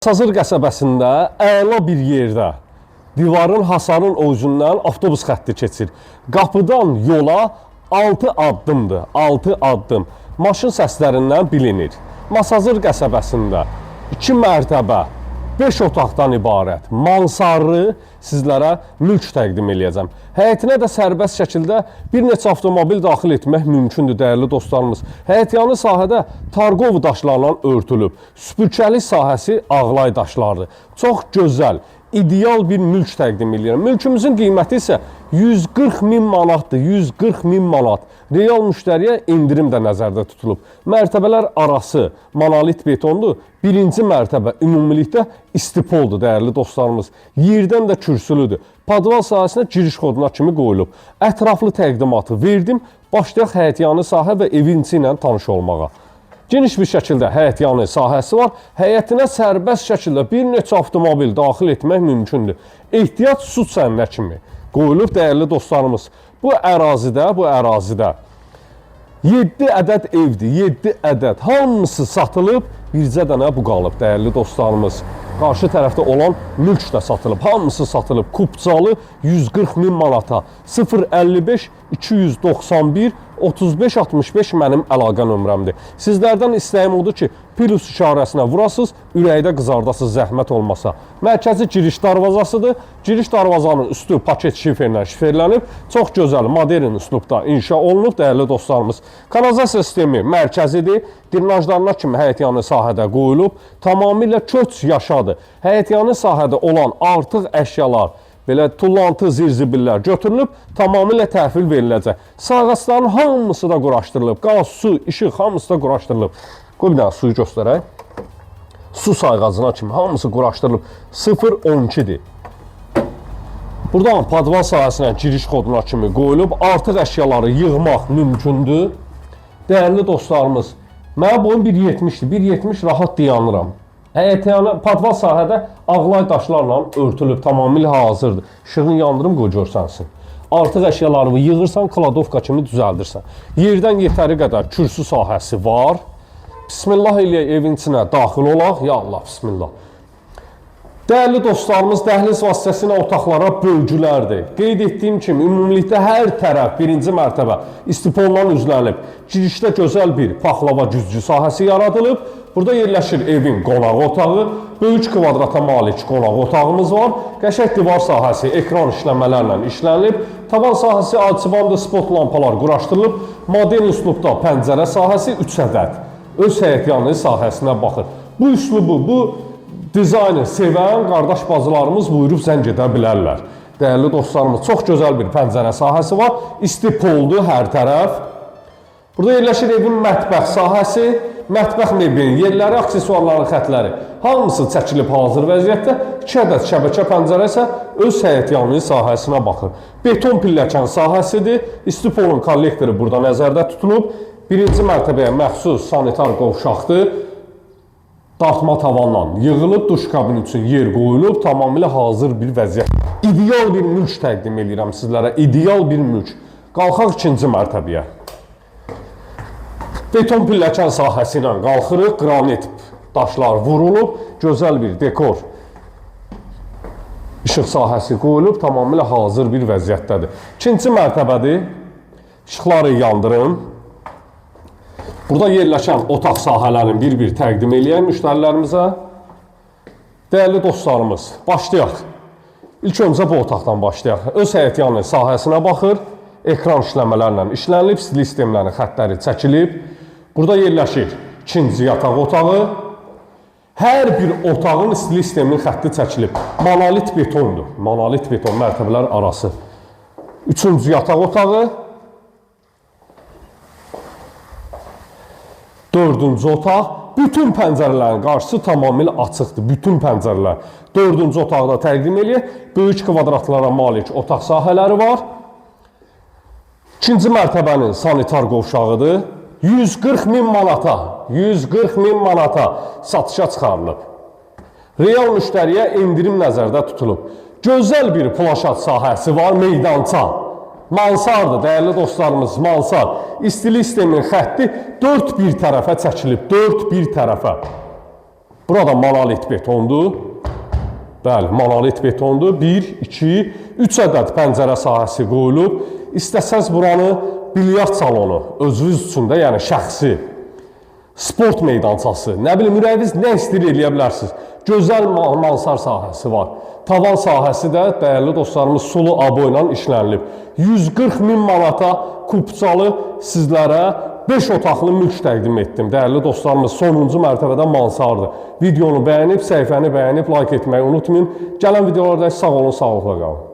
Sazır qəsəbəsində əla bir yerdə divarın hasarın ovucundan avtobus xətti keçir. Qapıdan yola 6 addımdır, 6 addım. Maşın səslərindən bilinir. Masazır qəsəbəsində 2 mərtəbə, 5 otaqdan ibarət mansarlı sizlərə mülk təqdim eləyəcəm. Həyətinə də sərbəst şəkildə bir neçə avtomobil daxil etmək mümkündür, dəyərli dostlarımız. Həyətyanı sahədə tarqov daşlarla örtülüb. Süpürkəlik sahəsi ağlay daşlardır. Çox gözəl, ideal bir mülk təqdim edirəm. Mülkümüzün qiyməti isə 140 min manatdır, 140 min manat. Real müştəriyə indirim də nəzərdə tutulub. Mərtəbələr arası monolit betondur. Birinci mərtəbə ümumilikdə istipoldur, dəyərli dostlarımız. Yerdən də kürsülüdür. Padval sahəsinə giriş koduna kimi qoyulub. Ətraflı təqdimatı verdim. Başlayaq həyətyanı sahə və evin içi ilə tanış olmağa. Geniş bir şəkildə həyətyanı sahəsi var. Həyətinə sərbəst şəkildə bir neçə avtomobil daxil etmək mümkündür. Ehtiyat su sənnə kimi qoyulub, dəyərli dostlarımız. Bu ərazidə 7 ədəd evdir, 7 ədəd. Hamısı satılıb, bircə dənə bu qalıb, dəyərli dostlarımız. Qarşı tərəfdə olan mülk də satılıb, hamısı satılıb. Kupcalı 140 min manata, 055 291 35 65 mənim əlaqə nömrəmdir. Sizlərdən istəyim odur ki, plus işarəsinə vurasınız, ürəkdə qızardasınız, zəhmət olmasa. Mərkəzi giriş darvazasıdır. Giriş darvazanın üstü paket şifrlə şifrlənib. Çox gözəl, modern üslubda inşa olunub, dəyərli dostlarımız. Kanalizasiya sistemi mərkəzidir. Drenajlarına kimi həyətyanı sahədə qoyulub. Tamamilə köç yaşadır. Həyətyanı sahədə olan artıq əşyalar, belə tullantı, zirzibillər götürülüb, tamamilə təhvil veriləcək. Sağğasların hamısı da quraşdırılıb. Qaz, su, işıq hamısı da quraşdırılıb. Qoy bir dənə suyu göstərək. Su sayğacına kimi hamısı quraşdırılıb. 012-dir. Buradan padval sahəsinə giriş koduna kimi qoyulub. Artıq əşyaları yığmaq mümkündür. Dəyərli dostlarımız, mənim boyum 1.70-dir. 1.70 rahat dayanıram. Həyətyanı padval sahədə ağlay daşlarla örtülüb, tamamilə hazırdır. İşığını yandırım, qoy görsənsin. Artıq əşyalarını yığırsan, kladovka kimi düzəldirsən. Yerdən yetəri qədər kürsü sahəsi var. Bismillah eləyək, evin içinə daxil olaq. Ya Allah, bismillah. Dəyərli dostlarımız, dəhliz vasitəsilə otaqlara bölgülərdir. Qeyd etdiyim kimi, ümumilikdə hər tərəf birinci mərtəbə istipolinan üzlənib. Girişdə gözəl bir paxlava güzgü sahəsi yaradılıb. Burada yerləşir evin qonaq otağı, böyük kvadrata malik qonaq otağımız var. Qəşəng divar sahəsi ekran işləmələrlə işlənilib. Tavan sahəsi alçıbandı, spot lampalar quraşdırılıb. Modern üslubda pəncərə sahəsi 3 ədəd. Öz həyətyanı sahəsinə baxır. Bu üslubu, bu dizaynı sevən qardaş bacılarımız buyurub zəng edə bilərlər. Dəyərli dostlarımız, çox gözəl bir pəncərə sahəsi var. İstipoldur hər tərəf. Burada yerləşir evin mətbəx sahəsi. Mətbəx meblinin yerləri, aksesuarların xətləri hamısı çəkilib hazır vəziyyətdə. 2 ədəd şəbəkə pəncərə isə öz həyətyanı sahəsinə baxır. Beton pilləkən sahəsidir. İstipolun kollektoru burada nəzərdə tutulub. Birinci mərtəbəyə məxsus sanitar qovşaqdır. Dartma tavanla yığılıb, duş kabini üçün yer qoyulub, tamamilə hazır bir vəziyyət. İdeal bir mülk təqdim edirəm sizlərə, ideal bir mülk. Qalxaq ikinci mərtəbəyə. Beton pilləkən sahəsi ilə qalxırıq, qranit daşlar vurulub, gözəl bir dekor. İşıq sahəsi qoyulub, tamamilə hazır bir vəziyyətdədir. İkinci mərtəbədir, işıqları yandırın. Burada yerləşən otaq sahələrini bir-bir təqdim eləyək müştərilərimizə. Dəyərli dostlarımız, başlayaq. İlk öncə bu otaqdan başlayaq. Öz həyətyanı sahəsinə baxır. Ekran işləmələrlə işlənilib, stil sistemlərin xətləri çəkilib. Burada yerləşir ikinci yataq otağı. Hər bir otağın stil sisteminin xətti çəkilib. Monolit betondur. Monolit beton mərtəbələr arası. Üçüncü yataq otağı. Dördüncü otaq, bütün pəncərələrin qarşısı tamamilə açıqdır, bütün pəncərələr. Dördüncü otaqda təqdim eləyək, böyük kvadratlara malik otaq sahələri var. İkinci mərtəbənin sanitar qovşağıdır. 140 min manata, 140 min manata satışa çıxarılıb. Real müştəriyə indirim nəzərdə tutulub. Gözəl bir plaşat sahəsi var, meydança. Mansardır, dəyərli dostlarımız, mansar. İstili sistemin xətti 4 bir tərəfə çəkilib, 4 bir tərəfə. Burada monolit betondur. Bəli, monolit betondur. 1, 2, 3 ədəd pəncərə sahəsi qoyulub. İstəsəz buranı bilyard salonu, özünüz üçün də, yəni şəxsi, sport meydançası, nə bilim, ürəyiniz nə istəyir eləyə bilərsiniz. Gözəl mansar sahəsi var. Tavan sahəsi də, dəyərli dostlarımız, sulu abo ilə işlənilib. 140 min manata kupçalı sizlərə 5 otaqlı mülk təqdim etdim. Dəyərli dostlarımız, sonuncu mərtəbədə mansardır. Videonu bəyənib, səhifəni bəyənib, like etməyi unutmayın. Gələn videolarda sağ olun, sağlıqla qalın.